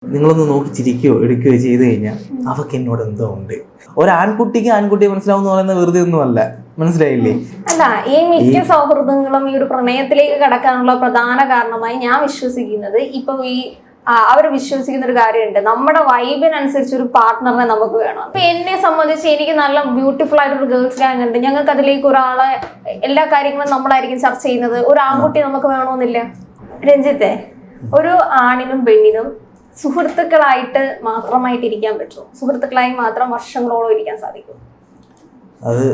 നിങ്ങളൊന്ന് നോക്കി ചിരിക്കുകയോ എടുക്കുകയോ ചെയ്ത് കഴിഞ്ഞാൽ അവർക്ക് എന്നോട് എന്തോ ഉണ്ട്. ഒരു ആൺകുട്ടിക്ക് ആൺകുട്ടിയെ മനസ്സിലാവും എന്ന് പറയുന്നത് വെറുതെ ഒന്നും അല്ല. മനസ്സിലായില്ലേ? അല്ല, ഈ മിക്ക സൗഹൃദങ്ങളും ഈ ഒരു പ്രണയത്തിലേക്ക് കടക്കാനുള്ള പ്രധാന കാരണമായി ഞാൻ വിശ്വസിക്കുന്നത് ഇപ്പൊ ഈ അവർ വിശ്വസിക്കുന്ന ഒരു കാര്യമുണ്ട്, നമ്മുടെ വൈബിനനുസരിച്ച് ഒരു പാർട്ട്ണറിനെ നമുക്ക് വേണം. അപ്പൊ എന്നെ സംബന്ധിച്ച് എനിക്ക് നല്ല ബ്യൂട്ടിഫുൾ ആയിട്ടൊരു ഗേൾസ് ഗാങ് ഉണ്ട്. ഞങ്ങൾക്ക് അതിലേക്ക് ഒരാളെ എല്ലാ കാര്യങ്ങളും നമ്മളായിരിക്കും ചർച്ച ചെയ്യുന്നത്. ഒരു ആൺകുട്ടി നമുക്ക് വേണമെന്നില്ല. രഞ്ജിത്തെ, ഒരു ആണിനും പെണ്ണിനും സുഹൃത്തുക്കളായിട്ട് മാത്രമായിട്ട് ഇരിക്കാൻ പറ്റുമോ? സുഹൃത്തുക്കളായി മാത്രം വർഷങ്ങളോളം ഇരിക്കാൻ സാധിക്കും? അത്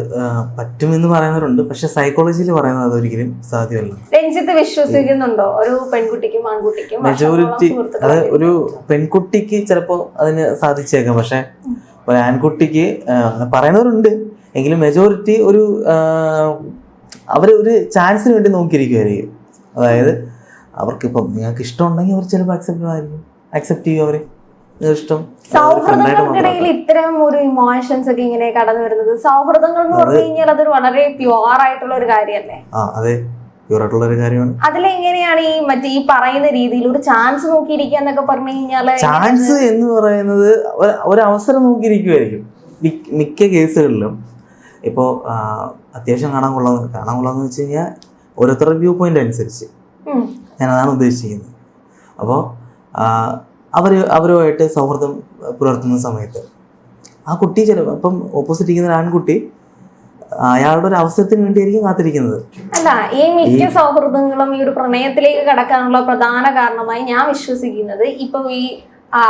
പറ്റുമെന്ന് പറയുന്നവരുണ്ട്, പക്ഷെ സൈക്കോളജിയിൽ പറയുന്നത് അതൊരിക്കലും സാധ്യമല്ല. രഞ്ജിത്ത് വിശ്വസിക്കുന്നുണ്ടോ ഒരു പെൺകുട്ടിക്കും ആൺകുട്ടിക്കും? മെജോറിറ്റി അത് ഒരു പെൺകുട്ടിക്ക് ചിലപ്പോ അതിന് സാധിച്ചേക്കാം, പക്ഷെ ഒരു ആൺകുട്ടിക്ക് പറയുന്നവരുണ്ട്. എങ്കിലും മെജോറിറ്റി ഒരു അവർ ഒരു ചാൻസിന് വേണ്ടി നോക്കിയിരിക്കുമായിരിക്കും. അതായത് അവർക്കിപ്പം നിങ്ങൾക്ക് ഇഷ്ടമുണ്ടെങ്കിൽ അവർ ചിലപ്പോൾ അക്സെപ്റ്റ് ചെയ്യും. അവര് ഇഷ്ടം സൗഹൃദങ്ങൾക്കിടയിൽ ഇത്തരം ഒരു ഇമോഷൻസ് ഒക്കെ ഇങ്ങനെ കടന്നു വരുന്നത്, സൗഹൃദങ്ങൾ എന്ന് പറഞ്ഞു കഴിഞ്ഞാൽ അതൊരു വളരെ പ്യുവർ ആയിട്ടുള്ള ഒരു കാര്യമല്ലേ? അതെ, പ്യുവർ ആയിട്ടുള്ള ഒരു കാര്യമാണ്. അതിലെങ്ങനെയാണ് ഈ മറ്റേ ഈ പറയുന്ന രീതിയിൽ ഒരു ചാൻസ് നോക്കിയിരിക്കുക എന്നൊക്കെ പറഞ്ഞു കഴിഞ്ഞാൽ? ചാൻസ് എന്ന് പറയുന്നത് ഒരു അവസരം നോക്കിയിരിക്കുമായിരിക്കും മിക്ക കേസുകളിലും. ഇപ്പോൾ അത്യാവശ്യം കാണാൻ കൊള്ളാന്ന് വെച്ച് കഴിഞ്ഞാൽ ഓരോരുത്തരുടെ വ്യൂ പോയിന്റ് അനുസരിച്ച് ഞാൻ അതാണ് ഉദ്ദേശിക്കുന്നത്. അപ്പോൾ അവരുമായിട്ട് സൗഹൃദം പുലർത്തുന്ന സമയത്ത് ആ കുട്ടി ചിലപ്പോൾ അപ്പം ഓപ്പോസിറ്റ് ഇരിക്കുന്ന ഒരു ആൺകുട്ടി അയാളുടെ ഒരു അവസരത്തിന് വേണ്ടിയായിരിക്കും കാത്തിരിക്കുന്നത്. അല്ല, ഈ മിക്ക സൗഹൃദങ്ങളും ഈ ഒരു പ്രണയത്തിലേക്ക് കടക്കാനുള്ള പ്രധാന കാരണമായി ഞാൻ വിശ്വസിക്കുന്നത് ഇപ്പൊ ഈ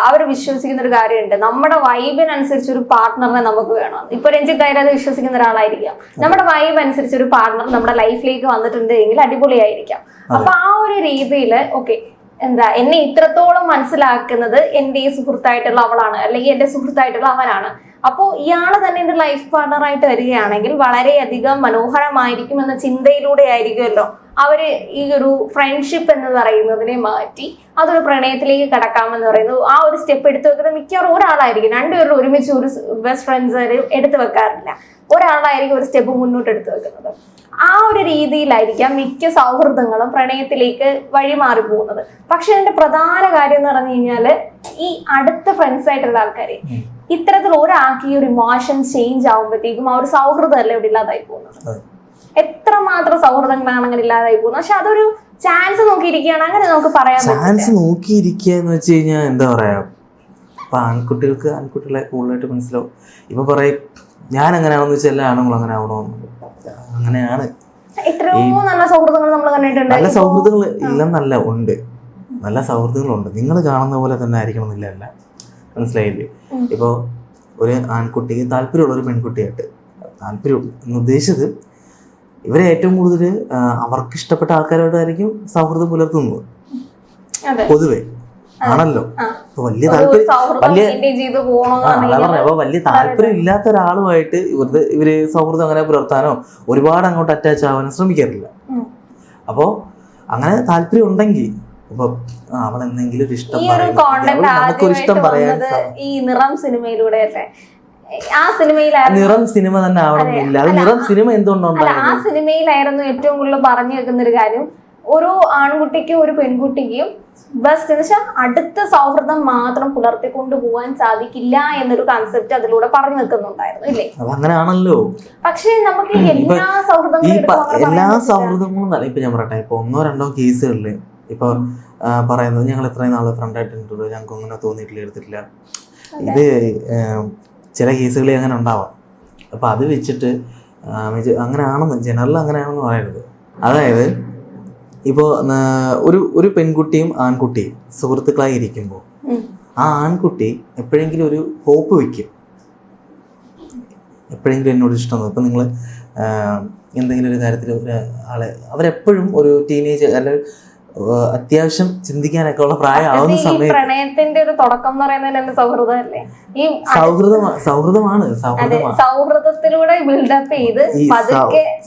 അവർ വിശ്വസിക്കുന്ന ഒരു കാര്യമുണ്ട്, നമ്മുടെ വൈബിനനുസരിച്ച് ഒരു പാർട്ട്ണറിനെ നമുക്ക് വേണം. ഇപ്പൊ രഞ്ജിത്ത് ആയത് വിശ്വസിക്കുന്ന ഒരാളായിരിക്കാം. നമ്മുടെ വൈബ് അനുസരിച്ച് ഒരു പാർട്ട്ണർ നമ്മുടെ ലൈഫിലേക്ക് വന്നിട്ടുണ്ട് എങ്കിൽ അടിപൊളിയായിരിക്കാം. അപ്പൊ ആ ഒരു രീതിയില് ഓക്കെ, എന്നെ ഇത്രത്തോളം മനസ്സിലാക്കുന്നത് എന്റെ ഈ സുഹൃത്തായിട്ടുള്ള അവളാണ്, അല്ലെങ്കിൽ എന്റെ സുഹൃത്തായിട്ടുള്ള അവനാണ്. അപ്പോൾ ഇയാള് തന്നെ എന്റെ ലൈഫ് പാർട്ണറായിട്ട് വരികയാണെങ്കിൽ വളരെയധികം മനോഹരമായിരിക്കും എന്ന ചിന്തയിലൂടെ ആയിരിക്കുമല്ലോ അവര് ഈ ഒരു ഫ്രണ്ട്ഷിപ്പ് എന്ന് പറയുന്നതിനെ മാറ്റി അതൊരു പ്രണയത്തിലേക്ക് കടക്കാമെന്ന് പറയുന്നു. ആ ഒരു സ്റ്റെപ്പ് എടുത്തു വെക്കുന്നത് മിക്കവാറും ഒരാളായിരിക്കും. രണ്ടുപേരും ഒരുമിച്ച് ഒരു ബെസ്റ്റ് ഫ്രണ്ട്സ് എടുത്തു വെക്കാറില്ല. ഒരാളായിരിക്കും ഒരു സ്റ്റെപ്പ് മുന്നോട്ട് എടുത്തു വെക്കുന്നത്. ആ ഒരു രീതിയിലായിരിക്കാം മിക്ക സൗഹൃദങ്ങളും പ്രണയത്തിലേക്ക് വഴിമാറി പോകുന്നത്. പക്ഷെ അതിന്റെ പ്രധാന കാര്യം എന്ന് പറഞ്ഞു കഴിഞ്ഞാല് ഈ അടുത്ത ഫ്രണ്ട്സ് ആയിട്ടുള്ള ആൾക്കാര് ഇത്തരത്തിൽ ഒരാൾക്ക് ഈ ഒരു ഇമോഷൻ ചേഞ്ച് ആകുമ്പോഴത്തേക്കും ആ ഒരു സൗഹൃദം അല്ല ഇവിടെ ഇല്ലാതായി പോകുന്നത്. എത്രമാത്രം സൗഹൃദങ്ങളാണ് അങ്ങനെ ഇല്ലാതായി പോകുന്നത്. പക്ഷെ അതൊരു ചാൻസ് നോക്കിയിരിക്കുകയാണ്, അങ്ങനെ നമുക്ക് പറയാൻ. ചാൻസ് നോക്കിയിരിക്കുക എന്ന് വെച്ച് കഴിഞ്ഞാൽ എന്താ പറയാ, ഇപ്പൊ ആൺകുട്ടികൾക്ക് ആൺകുട്ടികളെ കൂടുതലായിട്ട് മനസ്സിലാവും. ഇപ്പൊ പറയും ഞാൻ അങ്ങനെയാണെന്ന് വെച്ചാൽ എല്ലാ ആണുങ്ങളും അങ്ങനെ ആവണമെന്ന്. അങ്ങനെയാണ്. എത്രയോ നല്ല സൗഹൃദങ്ങൾ നമ്മൾ കണ്ടിട്ടുണ്ട്. നല്ല സൗഹൃദങ്ങൾ ഇല്ലെന്നല്ല, ഉണ്ട്, നല്ല സൗഹൃദങ്ങളുണ്ട്. നിങ്ങൾ കാണുന്ന പോലെ തന്നെ ആയിരിക്കണം എന്നില്ല. മനസ്സിലായില്ലേ? ഇപ്പോൾ ഒരു ആൺകുട്ടിക്ക് താല്പര്യമുള്ള ഒരു പെൺകുട്ടിയായിട്ട് താല്പര്യം എന്ന് ഉദ്ദേശിച്ചത് ഇവരെ ഏറ്റവും കൂടുതൽ അവർക്ക് ഇഷ്ടപ്പെട്ട ആൾക്കാരോടായിരിക്കും സൗഹൃദം പുലർത്തുന്നത് പൊതുവെ, ആണല്ലോ. അപ്പൊ വലിയ താല്പര്യം ഇല്ലാത്ത ഒരാളുമായിട്ട് ഇവര് സൗഹൃദം അങ്ങനെ പുലർത്താനോ ഒരുപാട് അങ്ങോട്ട് അറ്റാച്ച് ആവാനോ ശ്രമിക്കാറില്ല. അപ്പോ അങ്ങനെ താല്പര്യം ഉണ്ടെങ്കിൽ ഇപ്പൊ അവൾ എന്തെങ്കിലും ഒരു ഇഷ്ടം നമുക്കൊരു ഇഷ്ടം പറയാൻ ഈ നിറം സിനിമയിലൂടെ നിറം സിനിമ തന്നെ ആവണമെന്നില്ല. അത് നിറം സിനിമ എന്തുകൊണ്ടുണ്ടായിരുന്നു? ആ സിനിമയിലായിരുന്നു ഏറ്റവും കൂടുതൽ പറഞ്ഞു വെക്കുന്ന ഒരു കാര്യം, ഒരു ആൺകുട്ടിക്കും ഒരു പെൺകുട്ടിക്കും ബെസ്റ്റ് എന്ന് വെച്ചാൽ അടുത്ത സൗഹൃദം മാത്രം പുലർത്തിക്കൊണ്ടു പോകാൻ സാധിക്കില്ല എന്നൊരു കൺസെപ്റ്റ് അതിലൂടെ പറഞ്ഞു വെക്കുന്നുണ്ടായിരുന്നു, ഇല്ലേ? അങ്ങനെയാണല്ലോ. പക്ഷെ നമുക്ക് എല്ലാ സൗഹൃദങ്ങളും നല്ല. ഇപ്പൊ ഞാൻ പറയട്ടെ, ഇപ്പൊ 1-2 കേസുകളില് ഇപ്പൊ പറയുന്നത് ഞങ്ങൾ ഇത്രയും നാള് ഫ്രണ്ടായിട്ടുണ്ട്, ഞങ്ങൾക്ക് അങ്ങനെ തോന്നിയിട്ടില്ല, എടുത്തിട്ടില്ല. ഇത് ചില കേസുകളിൽ അങ്ങനെ ഉണ്ടാവാം. അപ്പൊ അത് വെച്ചിട്ട് അങ്ങനെയാണെന്ന് ജനറൽ അങ്ങനെയാണെന്ന് പറയരുത്. അതായത് ഇപ്പോൾ ഒരു പെൺകുട്ടിയും ആൺകുട്ടിയും സുഹൃത്തുക്കളായി ഇരിക്കുമ്പോൾ ആ ആൺകുട്ടി എപ്പോഴെങ്കിലും ഒരു ഹോപ്പ് വയ്ക്കും, എപ്പോഴെങ്കിലും എന്നോട് ഇഷ്ടം. ഇപ്പം നിങ്ങൾ എന്തെങ്കിലും ഒരു കാര്യത്തിൽ ഒരാളെ അവരെപ്പോഴും ഒരു ടീനേജ് അല്ലെങ്കിൽ അത്യാവശ്യം ചിന്തിക്കാനൊക്കെ ഉള്ള പ്രായമാവുന്ന സമയത്ത് പ്രണയത്തിന്റെ ഒരു തുടക്കം എന്ന് പറയുന്നത് സൗഹൃദമല്ലേ? ഈ സൗഹൃദമാണ് സൗഹൃദത്തിലൂടെ ബിൽഡപ്പ് ചെയ്ത്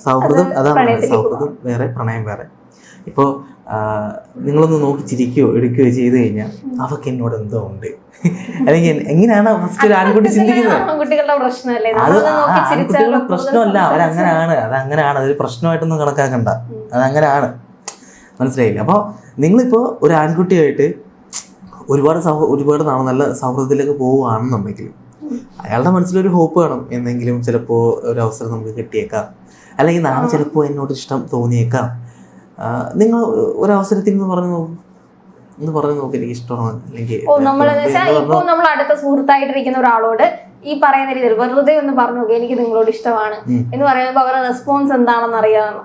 സൗഹൃദം അതാണ്. സൗഹൃദം വേറെ, പ്രണയം വേറെ. ഇപ്പോൾ നിങ്ങളൊന്ന് നോക്കി ചിരിക്കുകയോ എടുക്കുകയോ ചെയ്ത് കഴിഞ്ഞാൽ അവർക്ക് എന്നോട് എന്തോ ഉണ്ട്, അല്ലെങ്കിൽ എങ്ങനെയാണ് ഫസ്റ്റ് ഒരു ആൺകുട്ടി ചിന്തിക്കുന്നത്? ആൺകുട്ടികളുടെ പ്രശ്നമല്ലേ? ആൺകുട്ടികളുടെ പ്രശ്നമല്ല, അവരങ്ങനെയാണ്. അതങ്ങനെയാണ്, അതൊരു പ്രശ്നമായിട്ടൊന്നും കണക്കാക്കണ്ട, അതങ്ങനെയാണ്. മനസ്സിലായില്ല? അപ്പോൾ നിങ്ങളിപ്പോൾ ഒരു ആൺകുട്ടിയായിട്ട് ഒരുപാട് നാളെ നല്ല സൗഹൃദത്തിലേക്ക് പോവുകയാണെന്നുണ്ടെങ്കിൽ അയാളുടെ മനസ്സിലൊരു ഹോപ്പ് കാണും, എന്തെങ്കിലും ചിലപ്പോൾ ഒരു അവസരം നമുക്ക് കിട്ടിയേക്കാം, അല്ലെങ്കിൽ നാളെ ചിലപ്പോൾ എന്നോട് ഇഷ്ടം തോന്നിയേക്കാം. നിങ്ങൾ ഒരവസരത്തിൽ നിന്ന് പറഞ്ഞു നോക്ക് എനിക്ക് ഇഷ്ടമാണ്, അല്ലെങ്കിൽ ഇപ്പോൾ നമ്മൾ അടുത്ത സുഹൃത്തായിട്ടിരിക്കുന്ന ഒരാളോട് ഈ പറയുന്ന രീതിയിൽ വെറുതെ ഒന്ന് പറഞ്ഞു നോക്കി എനിക്ക് നിങ്ങളോട് ഇഷ്ടമാണ് എന്ന് പറയുമ്പോൾ അവരുടെ റെസ്പോൺസ് എന്താണെന്ന് അറിയാമോ?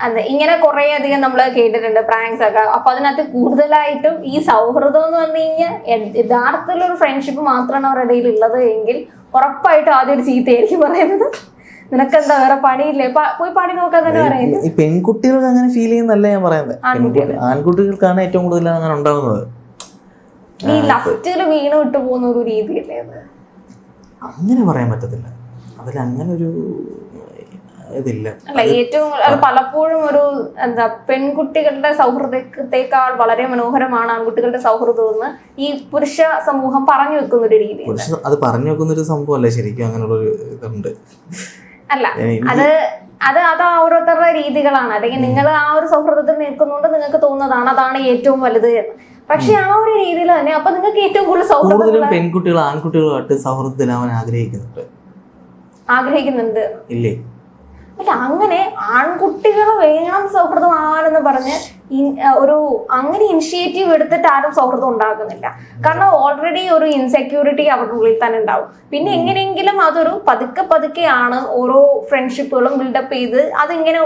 അതെ, ഇങ്ങനെ കുറെ അധികം നമ്മൾ കേട്ടിട്ടുണ്ട് പ്രാങ്ക്സ് ഒക്കെ. അപ്പൊ അതിനകത്ത് കൂടുതലായിട്ടും ഈ സൗഹൃദം എന്ന് പറഞ്ഞു കഴിഞ്ഞാൽ യഥാർത്ഥത്തിലൊരു ഫ്രണ്ട്ഷിപ്പ് മാത്രമാണ് അവരുടെ ഇടയിൽ ഉള്ളത് എങ്കിൽ ഉറപ്പായിട്ടും ആദ്യം ഒരു ചീത്തയായിരിക്കും പറയുന്നത്, നിനക്കെന്താ വേറെ പണിയില്ലേ, പോയി പണി നോക്കാൻ തന്നെ പറയുന്നത്. ഈ പെൺകുട്ടികൾക്ക് അങ്ങനെ ഫീൽ ചെയ്യുന്നല്ല ഞാൻ പറയുന്നത്, ആൺകുട്ടികൾക്കാണ് ഏറ്റവും കൂടുതൽ അങ്ങനെ ഉണ്ടാകുന്നത്. ഈ ലസ്റ്റില് വീണ് വിട്ടു പോകുന്ന ഒരു രീതിയല്ലേ അത്? അങ്ങനെ പറയാൻ പറ്റത്തില്ല, അതിൽ അങ്ങനെ ഒരു ഇതില്ല. അല്ല, ഏറ്റവും പലപ്പോഴും ഒരു എന്താ പെൺകുട്ടികളുടെ സൗഹൃദത്തെക്കാൾ വളരെ മനോഹരമാണ് ആൺകുട്ടികളുടെ സൗഹൃദം എന്ന് ഈ പുരുഷ സമൂഹം പറഞ്ഞു വെക്കുന്ന ഒരു രീതി. അത് പറഞ്ഞു വെക്കുന്ന ഒരു സംഭവമല്ലേ ശരിക്കും, അങ്ങനെയുള്ളൊരു ഇതുണ്ട്. അല്ല, അത് ഓരോരുത്തരുടെ രീതികളാണ്. അല്ലെങ്കിൽ നിങ്ങൾ ആ ഒരു സൗഹൃദത്തിൽ നിൽക്കുന്നുണ്ട്, നിങ്ങൾക്ക് തോന്നുന്നതാണ് അതാണ് ഏറ്റവും വലുത് എന്ന്. പക്ഷെ ആ ഒരു രീതിയിൽ തന്നെ അപ്പൊ നിങ്ങൾക്ക് ഏറ്റവും കൂടുതൽ പെൺകുട്ടികൾ ആൺകുട്ടികളുമായിട്ട് സൗഹൃദത്തിലാവാൻ ആഗ്രഹിക്കുന്നുണ്ട് ഇല്ലേ? അല്ല, അങ്ങനെ ആൺകുട്ടികൾ വേണം സൗഹൃദമാകാനെന്ന് പറഞ്ഞ് അങ്ങനെ ഇനിഷ്യേറ്റീവ് എടുത്തിട്ട് ആരും സൗഹൃദം ഉണ്ടാക്കുന്നില്ല. കാരണം ഓൾറെഡി ഒരു ഇൻസെക്യൂരിറ്റി അവരുടെ ഉള്ളിൽ തന്നെ ഉണ്ടാവും. പിന്നെ എങ്ങനെയെങ്കിലും അതൊരു പതുക്കെയാണ് ഓരോ ഫ്രണ്ട്ഷിപ്പുകളും ബിൽഡപ്പ് ചെയ്ത് അതിങ്ങനെ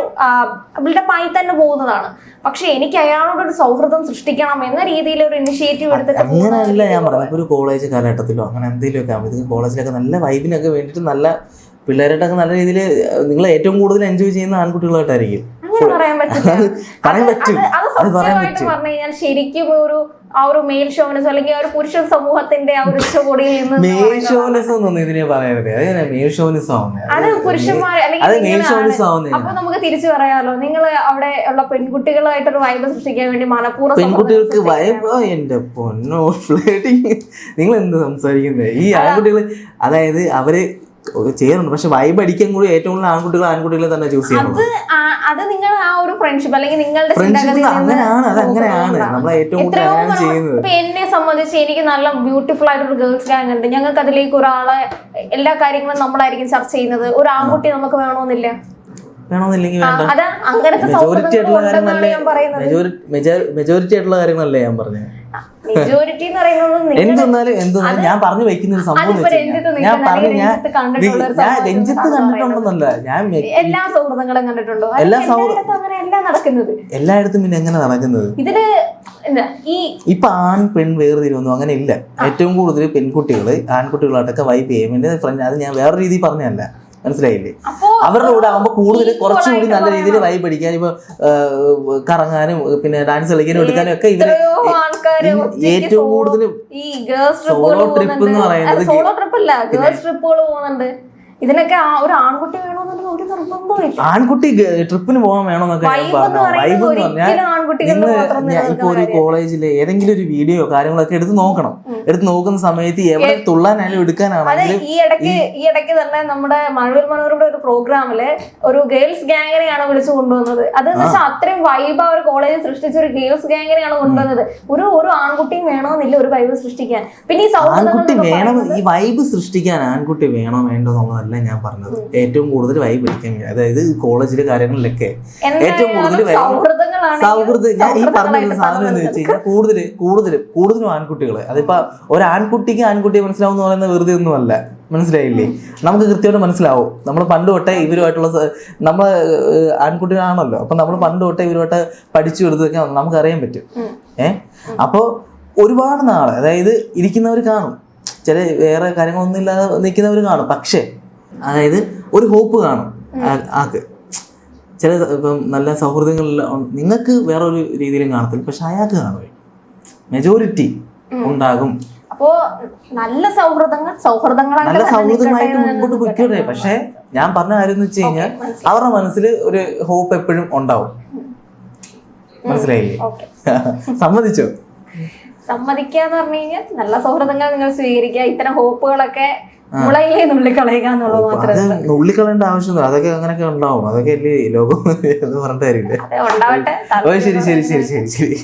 ബിൽഡപ്പ് ആയി തന്നെ പോകുന്നതാണ്. പക്ഷെ എനിക്ക് അയാളോടൊരു സൗഹൃദം സൃഷ്ടിക്കണം എന്ന രീതിയിൽ ഒരു ഇനിഷ്യേറ്റീവ് എടുത്തിട്ട് അങ്ങനെയല്ല ഞാൻ പറഞ്ഞത്. ഒരു കോളേജ് കാലഘട്ടത്തിലോ അങ്ങനെ എന്തെങ്കിലുമൊക്കെ ആകുമ്പോൾ കോളേജിലൊക്കെ നല്ല വൈബിനൊക്കെ വേണ്ടിയിട്ട് നല്ല പിള്ളേരായിട്ടൊക്കെ നല്ല രീതിയിൽ നിങ്ങൾ ഏറ്റവും കൂടുതൽ എൻജോയ് ചെയ്യുന്ന ആൺകുട്ടികളായിട്ടായിരിക്കും. പറയാൻ പറ്റും. അത് സത്യമായിട്ട് പറഞ്ഞു കഴിഞ്ഞാൽ ശരിക്കും ആ ഒരു മെയിൽ ഷോവിനസ് അല്ലെങ്കിൽ ഒരു പുരുഷ സമൂഹത്തിന്റെ ആ ഒരു ഉച്ചകോടിയിൽ നിന്ന് അത് പുരുഷന്മാർ അല്ലെങ്കിൽ അപ്പൊ നമുക്ക് തിരിച്ചു പറയാലോ, നിങ്ങൾ അവിടെ ഉള്ള പെൺകുട്ടികളായിട്ടൊരു വൈബ് സൃഷ്ടിക്കാൻ വേണ്ടി മനഃപൂർവ്വം പെൺകുട്ടികൾക്ക് വൈബ് എന്റെ പൊന്നോ ഫ്ലേട്ടിങ് നിങ്ങൾ എന്ത് സംസാരിക്കുന്നത്? ഈ ആൺകുട്ടികൾ അതായത് അവര് ചെയ്യാറുണ്ട്, പക്ഷെ വൈബ് അടിക്കാൻ കൂടി ഏറ്റവും കൂടുതൽ ആൺകുട്ടികളെ തന്നെ ചൂസ് ചെയ്യുന്നത്. അത് നിങ്ങൾ ആ ഒരു ഫ്രണ്ട്ഷിപ്പ് അല്ലെങ്കിൽ നിങ്ങളുടെ അങ്ങനെയാണ് നമ്മൾ ഏറ്റവും കൂടുതൽ ചെയ്യുന്നത്. ഇപ്പൊ എന്നെ സംബന്ധിച്ച് എനിക്ക് നല്ല ബ്യൂട്ടിഫുൾ ആയിട്ടൊരു ഗേൾസ് ഗാങ് ഉണ്ട്. ഞങ്ങൾക്ക് അതിലേക്ക് ഒരാളെ എല്ലാ കാര്യങ്ങളും നമ്മളായിരിക്കും ചർച്ച ചെയ്യുന്നത്. ഒരു ആൺകുട്ടി നമുക്ക് വേണമെന്നില്ല. മെജോറിറ്റി ആയിട്ടുള്ള കാര്യങ്ങളല്ലേ ഞാൻ പറഞ്ഞത്. മെജോറിറ്റി എന്ന് പറയുന്നത് എന്തെന്നാലും ഞാൻ പറഞ്ഞു വെക്കുന്ന ഒരു സംഭവം ഞാൻ രഞ്ജിത്ത് കണ്ടിട്ടുണ്ടെന്നല്ല, ഞാൻ എല്ലാ സൗഹൃദങ്ങളും കണ്ടിട്ടുണ്ടോ? എല്ലായിടത്തും പിന്നെ എങ്ങനെ നടക്കുന്നത്? ഇതില് ഇപ്പൊ ആൺ പെൺ വേർതിരിവൊന്നും അങ്ങനെ ഇല്ല. ഏറ്റവും കൂടുതൽ പെൺകുട്ടികള് ആൺകുട്ടികളായിട്ടൊക്കെ വൈബ് ചെയ്യാൻ വേണ്ടി ഫ്രണ്ട്, അത് ഞാൻ വേറെ രീതിയിൽ പറഞ്ഞതല്ല, മനസ്സിലായില്ലേ? അവരുടെ കൂടെ ആകുമ്പോൾ കൂടുതൽ കുറച്ചുകൂടി നല്ല രീതിയിൽ വൈബ് അടിക്കാൻ, ഇപ്പൊ കറങ്ങാനും പിന്നെ ഡാൻസ് കളിക്കാനും എടുക്കാനും ഒക്കെ ഇവര് ഏറ്റവും കൂടുതൽ സോളോ ട്രിപ്പ് എന്ന് പറയുന്നത്. സോളോ ട്രിപ്പ് അല്ല, ഗേൾസ് ട്രിപ്പുകൾ പോകുന്നുണ്ട്. ഇതിനൊക്കെ ഒരു ആൺകുട്ടി വേണമെന്നുള്ള ഒരു നിർബന്ധമില്ല. ആൺകുട്ടി ട്രിപ്പിന് പോകാൻ വേണമെന്നൊക്കെ ഇപ്പൊ ഒരു കോളേജിലെ ഏതെങ്കിലും ഒരു വീഡിയോ കാര്യങ്ങളൊക്കെ എടുത്ത് നോക്കുന്ന സമയത്ത് എവിടെ തുള്ളാനായാലും എടുക്കാനാണെങ്കിലും. ഈ ഇടയ്ക്ക് തന്നെ നമ്മുടെ മഴവിൽ മനോരമയുടെ ഒരു പ്രോഗ്രാമില് ഒരു ഗേൾസ് ഗാങ്ങിനെയാണ് വിളിച്ചു കൊണ്ടുവന്നത്. അതെന്ന് വെച്ചാൽ അത്രയും വൈബ് അവർ കോളേജിൽ സൃഷ്ടിച്ച ഒരു ഗേൾസ് ഗാങ്ങിനെയാണ് കൊണ്ടുവന്നത്. ഒരു ആൺകുട്ടിയും വേണമെന്നില്ല ഒരു വൈബ് സൃഷ്ടിക്കാൻ. പിന്നെ ഈ വൈബ് സൃഷ്ടിക്കാൻ ആൺകുട്ടി വേണോ വേണ്ടോ എന്നുള്ളതല്ല ഞാൻ പറഞ്ഞത്. ഏറ്റവും കൂടുതൽ വൈബ് അടിക്കാൻ, അതായത് കോളേജിലെ കാര്യങ്ങളിലൊക്കെ ഏറ്റവും കൂടുതൽ സൗഹൃദം. ഞാൻ ഈ പറഞ്ഞ സാധനം എന്ന് വെച്ച് കഴിഞ്ഞാൽ കൂടുതലും ആൺകുട്ടികള്. അതിപ്പോ ഒരു ആൺകുട്ടിയെ മനസ്സിലാവും എന്ന് പറയുന്നത് വെറുതെ ഒന്നും അല്ല, മനസ്സിലായില്ലേ? നമുക്ക് കൃത്യമായിട്ട് മനസ്സിലാവും. നമ്മൾ പണ്ട് തൊട്ടേ ഇവരുമായിട്ടുള്ള നമ്മൾ ആൺകുട്ടികളാണല്ലോ, അപ്പൊ നമ്മൾ പണ്ട് തൊട്ടേ ഇവരുമായിട്ട് പഠിച്ചു എടുത്തൊക്കെ നമുക്കറിയാൻ പറ്റും. അപ്പോൾ ഒരുപാട് നാള് അതായത് ഇരിക്കുന്നവർ കാണും, ചില വേറെ കാര്യങ്ങളൊന്നും ഇല്ലാതെ നിൽക്കുന്നവർ കാണും. പക്ഷേ അതായത് ഒരു ഹോപ്പ് കാണും ആക്ക്. ചില ഇപ്പം നല്ല സൗഹൃദങ്ങളിൽ നിങ്ങൾക്ക് വേറൊരു രീതിയിലും കാണത്തില്ല, പക്ഷെ അയാൾക്ക് കാണും. മെജോറിറ്റി ഉണ്ടാകും. അപ്പോ നല്ല സൗഹൃദങ്ങളായിട്ട് മുമ്പോട്ട് പൊയ്ക്കോട്ടെ. പക്ഷെ ഞാൻ പറഞ്ഞ കാര്യം എന്ന് വെച്ച് കഴിഞ്ഞാൽ അവരുടെ മനസ്സിൽ ഒരു ഹോപ്പ് എപ്പോഴും ഉണ്ടാവും. മനസ്സിലായില്ലേ? സമ്മതിച്ചോ? സമ്മതിക്കാന്ന് പറഞ്ഞു കഴിഞ്ഞാൽ നല്ല സൗഹൃദങ്ങൾ നിങ്ങൾ സ്വീകരിക്കുക. ഇത്തരം ഹോപ്പുകളൊക്കെ മുളയിലേ നുള്ളിക്കളയുക എന്നുള്ളത് മാത്രമേ. നുള്ളിക്കളയേണ്ട ആവശ്യമൊന്നും, അതൊക്കെ അങ്ങനെയൊക്കെ ഉണ്ടാവും. അതൊക്കെ അല്ലേ ലോകം എന്ന് പറഞ്ഞിട്ടായിരിക്കില്ലേ? ഉണ്ടാവട്ടെ. ശരി.